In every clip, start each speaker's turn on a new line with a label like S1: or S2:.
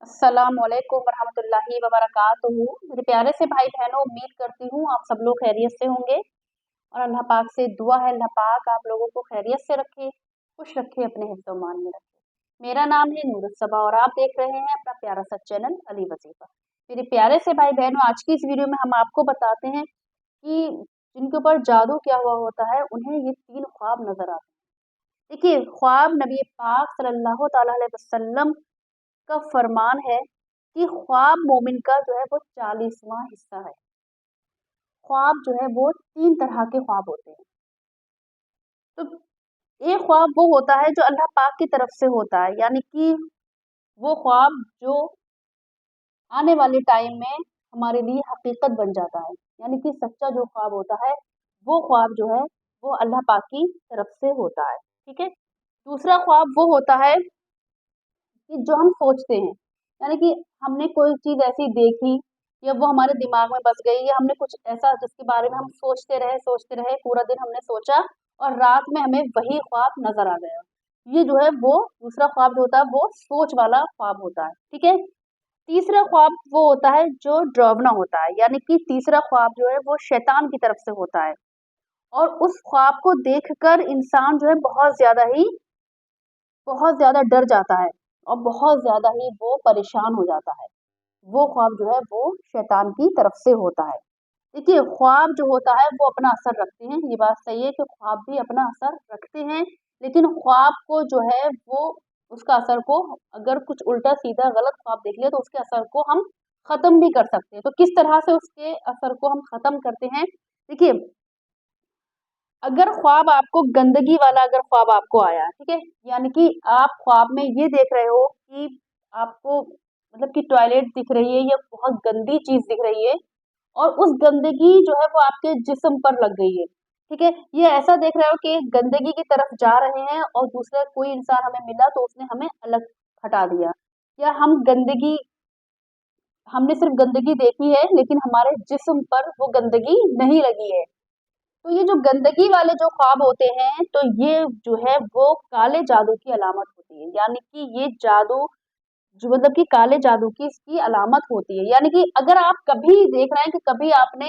S1: अस्सलामुअलैकुम वरहमतुल्लाहि वबरकातुहू। मेरे प्यारे से भाई बहनों, उम्मीद करती हूँ आप सब लोग खैरियत से होंगे और अल्लाह पाक से दुआ है अल्लाह पाक आप लोगों को खैरियत से रखे, खुश रखे, अपने हिफ्ज़-ओ-मान में रखे। मेरा नाम है नूरत सबा और आप देख रहे हैं अपना प्यारा सा चैनल अली वजीफ़ा। मेरे प्यारे से भाई बहनों, आज की इस वीडियो में हम आपको बताते हैं कि जिनके ऊपर जादू किया हुआ होता है उन्हें ये 3 ख्वाब नज़र आते हैं। देखिए, ख्वाब नबी पाक सल्लल्लाहु तआला अलैहि वसल्लम का फरमान है कि ख्वाब मोमिन का जो है वो 40वां हिस्सा है। ख्वाब जो है वो 3 तरह के ख्वाब होते हैं। तो एक ख्वाब वो होता है जो अल्लाह पाक की तरफ से होता है, यानी कि वो ख्वाब जो आने वाले टाइम में हमारे लिए हकीकत बन जाता है। यानी कि सच्चा जो ख्वाब होता है, वो ख्वाब जो है वो अल्लाह पाक की तरफ से होता है। ठीक है? दूसरा ख्वाब वो होता है कि जो हम सोचते हैं, यानी कि हमने कोई चीज़ ऐसी देखी या वो हमारे दिमाग में बस गई या हमने कुछ ऐसा जिसके बारे में हम सोचते रहे, पूरा दिन हमने सोचा और रात में हमें वही ख्वाब नज़र आ गया। ये जो है वो दूसरा ख्वाब जो होता है वो सोच वाला ख्वाब होता है, ठीक है? तीसरा ख्वाब वो होता है जो डरावना होता है, यानी कि तीसरा ख्वाब जो है वो शैतान की तरफ से होता है और उस ख्वाब को देखकर इंसान जो है बहुत ज़्यादा डर जाता है और बहुत ज़्यादा ही वो परेशान हो जाता है। वो ख्वाब जो है वो शैतान की तरफ से होता है। देखिए, ख्वाब जो होता है वो अपना असर रखते हैं, ये बात सही है कि ख्वाब भी अपना असर रखते हैं, लेकिन ख्वाब को जो है वो उसका असर को अगर कुछ उल्टा-सीधा गलत ख्वाब देख लिया तो उसके असर को हम ख़त्म भी कर सकते हैं। तो किस तरह से उसके असर को हम ख़त्म करते हैं? देखिए, अगर ख्वाब आपको गंदगी वाला अगर ख्वाब आपको आया, ठीक है? यानी कि आप ख्वाब में ये देख रहे हो कि आपको मतलब कि टॉयलेट दिख रही है या बहुत गंदी चीज़ दिख रही है और उस गंदगी जो है वो आपके जिस्म पर लग गई है, ठीक है? ये ऐसा देख रहे हो कि गंदगी की तरफ जा रहे हैं और दूसरा कोई इंसान हमें मिला तो उसने हमें अलग हटा दिया या हमने सिर्फ़ गंदगी देखी है लेकिन हमारे जिस्म पर वो गंदगी नहीं लगी है। तो ये जो गंदगी वाले जो ख्वाब होते हैं, तो ये जो है वो काले जादू की अलामत होती है। यानी कि ये जादू जो मतलब कि काले जादू की इसकी अलामत होती है। यानी कि अगर आप कभी देख रहे हैं कि कभी आपने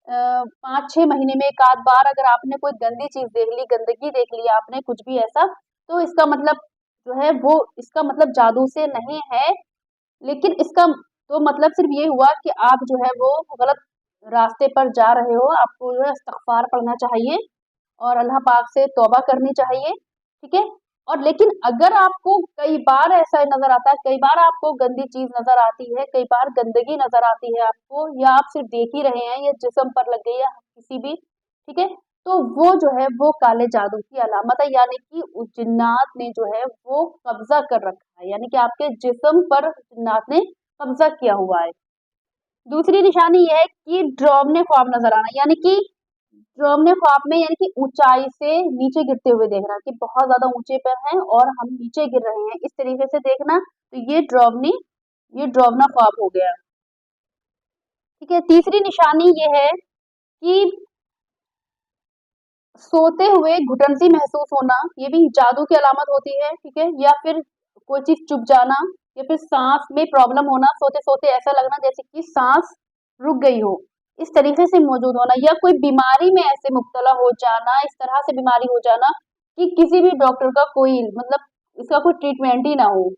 S1: 5-6 महीने में 1 आध बार अगर आपने कोई गंदी चीज़ देख ली, गंदगी देख ली आपने कुछ भी ऐसा, तो इसका मतलब जो है वो इसका मतलब जादू से नहीं है, लेकिन इसका तो मतलब सिर्फ़ ये हुआ कि आप जो है वो गलत रास्ते पर जा रहे हो, आपको जो है इस्तिग़फ़ार पढ़ना चाहिए और अल्लाह पाक से तौबा करनी चाहिए, ठीक है? और लेकिन अगर आपको कई बार ऐसा नज़र आता है, कई बार आपको गंदी चीज़ नज़र आती है, कई बार गंदगी नज़र आती है आपको या आप सिर्फ़ देख ही रहे हैं या जिस्म पर लग गई है किसी भी, ठीक है? तो वो जो है वो काले जादू की अलामत है, यानी कि उस जिन्नात ने जो है वो कब्ज़ा कर रखा है, यानी कि आपके जिस्म पर जिन्नात ने कब्ज़ा किया हुआ है। दूसरी निशानी ये है कि डरावने ख्वाब नज़र आना, यानी कि डरावने ख्वाब में यानी कि ऊँचाई से नीचे गिरते हुए देखना कि बहुत ज़्यादा ऊँचे पर हैं और हम नीचे गिर रहे हैं, इस तरीके से देखना, तो ये डरावना ख्वाब हो गया। ठीक है, तीसरी निशानी ये है कि सोते हुए घुटन-सी महसूस होना, ये भी जादू की अलामत होती है, ठीक है? या फिर कोई चीज़ चुभ जाना या फिर साँस में प्रॉब्लम होना, सोते-सोते ऐसा लगना जैसे कि साँस रुक गई हो, इस तरीके से मौजूद होना या कोई बीमारी में ऐसे मुब्तला हो जाना, इस तरह से बीमारी हो जाना कि किसी भी डॉक्टर का कोई मतलब इसका कोई ट्रीटमेंट ही ना हो,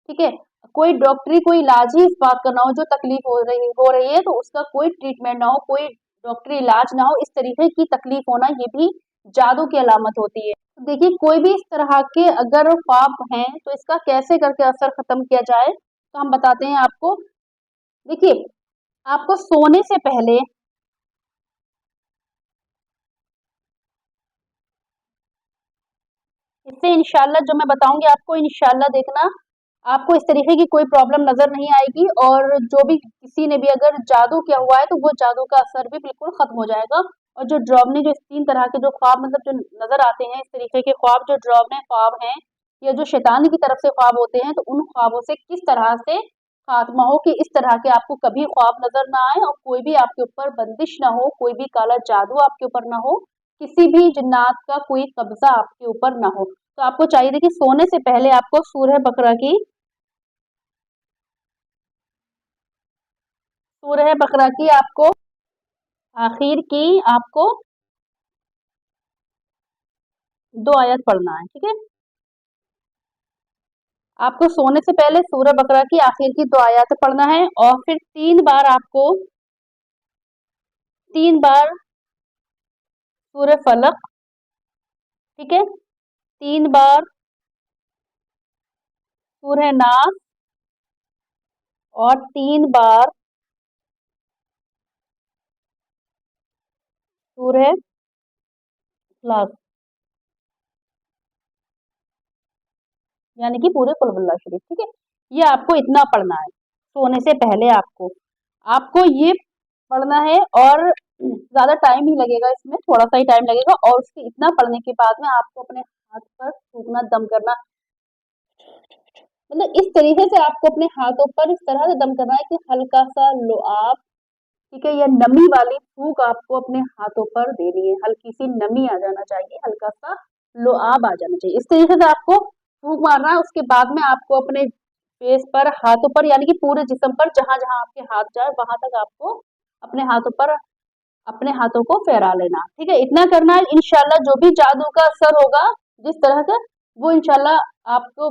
S1: ठीक है? कोई इलाज ही इस बात का ना हो, जो तकलीफ हो रही है तो उसका कोई ट्रीटमेंट ना हो, कोई डॉक्टरी इलाज ना हो, इस तरीके की तकलीफ होना ये भी जादू की अलामत होती है। तो देखिए, कोई भी इस तरह के अगर ख्वाब हैं तो इसका कैसे करके असर खत्म किया जाए, तो हम बताते हैं आपको। देखिए, आपको सोने से पहले इससे इंशाल्लाह जो मैं बताऊँगी आपको इंशाल्लाह देखना, आपको इस तरीके की कोई प्रॉब्लम नज़र नहीं आएगी और जो भी किसी ने भी अगर जादू किया हुआ है, तो वो जादू का असर भी बिल्कुल ख़त्म हो जाएगा और जो डरावने जो 3 तरह के जो ख्वाब मतलब जो नज़र आते हैं, इस तरीके के ख्वाब जो डरावने ख्वाब हैं या जो शैतान की तरफ से ख्वाब होते हैं, तो उन ख्वाबों से किस तरह से खात्मा हो कि इस तरह के आपको कभी ख्वाब नज़र ना आए और कोई भी आपके ऊपर बंदिश ना हो, कोई भी काला जादू आपके ऊपर ना हो, किसी भी जिन्नात का कोई कब्ज़ा आपके ऊपर ना हो। तो आपको चाहिए था कि सोने से पहले आपको सूरह बकरा की सूरह बकरा की आपको आखिर की आपको 2 आयत पढ़ना है, ठीक है। आपको सोने से पहले सूरह बकरा की आखिर की 2 आयत पढ़ना है और फिर 3 बार सूरह फलक, ठीक है, 3 बार सूरह नास और 3 बार सूरह इखलास, यानी कि पूरे कुल हुवल्लाह शरीफ, ठीक है। ये आपको इतना पढ़ना है सोने से पहले। आपको आपको ये पढ़ना है और ज्यादा टाइम ही लगेगा, इसमें थोड़ा सा ही टाइम लगेगा। और उसके इतना पढ़ने के बाद में आपको अपने हाथ पर थूकना, दम करना, मतलब इस तरीके से आपको अपने हाथों पर इस तरह से दम करना है कि हल्का सा लुआब, ठीक है, या नमी वाली फूंक आपको अपने हाथों पर देनी है। हल्की सी नमी आ जाना चाहिए, हल्का सा लुआब आ जाना चाहिए। इस तरीके से आपको फूंक मारना है। उसके बाद में आपको अपने फेस पर, हाथों पर, यानी कि पूरे जिस्म पर, जहां जहां आपके हाथ जाए वहां तक आपको अपने हाथों पर, अपने हाथों को फहरा लेना, ठीक है। इतना करना है। इंशाल्लाह जो भी जादू का असर होगा जिस तरह का, वो इंशाल्लाह आपको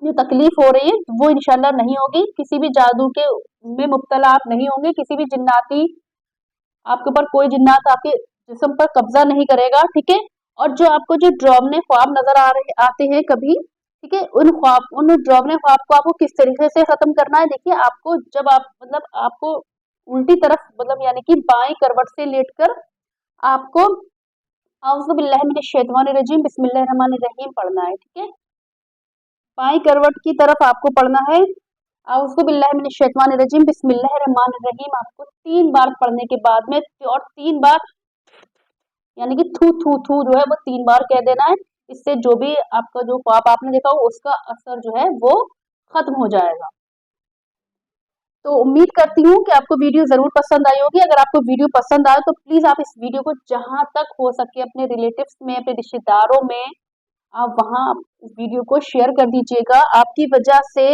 S1: जो तकलीफ हो रही है वो इंशाल्लाह नहीं होगी। किसी भी जादू के में मुब्तला आप नहीं होंगे। किसी भी जिन्नाती, आपके ऊपर कोई जिन्नात आपके जिस्म पर कब्जा नहीं करेगा, ठीक है। और जो आपको जो ड्रॉमने ख्वाब नजर आ रहे आते हैं कभी, ठीक है, उन ड्रॉमने ख्वाब को आपको किस तरीके से खत्म करना है। देखिए, आपको जब आप, मतलब आपको उल्टी तरफ, मतलब यानी कि बाएं करवट से लेटकर आपको औज़ु बिल्लाहि मिनश शैतानिर रजीम बिस्मिल्लाहिर रहमानिर रहीम पढ़ना है, ठीक है। बाएं करवट की तरफ आपको पढ़ना है औज़ु बिल्लाहि मिनश शैतानिर रजीम बिस्मिल्लाहिर रहमानिर रहीम। आपको 3 बार पढ़ने के बाद में, और 3 बार, यानी कि थू थू थू जो है वो 3 बार कह देना है। इससे जो भी आपका जो ख्वाब आपने देखा हो उसका असर जो है वो खत्म हो जाएगा। तो उम्मीद करती हूँ कि आपको वीडियो ज़रूर पसंद आई होगी। अगर आपको वीडियो पसंद आए तो प्लीज़ आप इस वीडियो को जहाँ तक हो सके अपने रिलेटिव्स में, अपने रिश्तेदारों में, आप वहाँ इस वीडियो को शेयर कर दीजिएगा। आपकी वजह से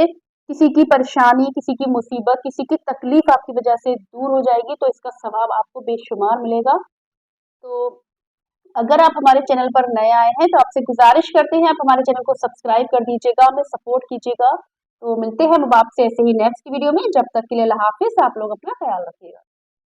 S1: किसी की परेशानी, किसी की मुसीबत, किसी की तकलीफ आपकी वजह से दूर हो जाएगी, तो इसका सवाब आपको बेशुमार मिलेगा। तो अगर आप हमारे चैनल पर नए आए हैं तो आपसे गुजारिश करते हैं आप हमारे चैनल को सब्सक्राइब कर दीजिएगा, हमें सपोर्ट कीजिएगा। तो मिलते हैं हम आपसे ऐसे ही नेक्स्ट वीडियो में। जब तक के लिए अल्लाह हाफिज़। आप लोग अपना ख्याल रखिएगा।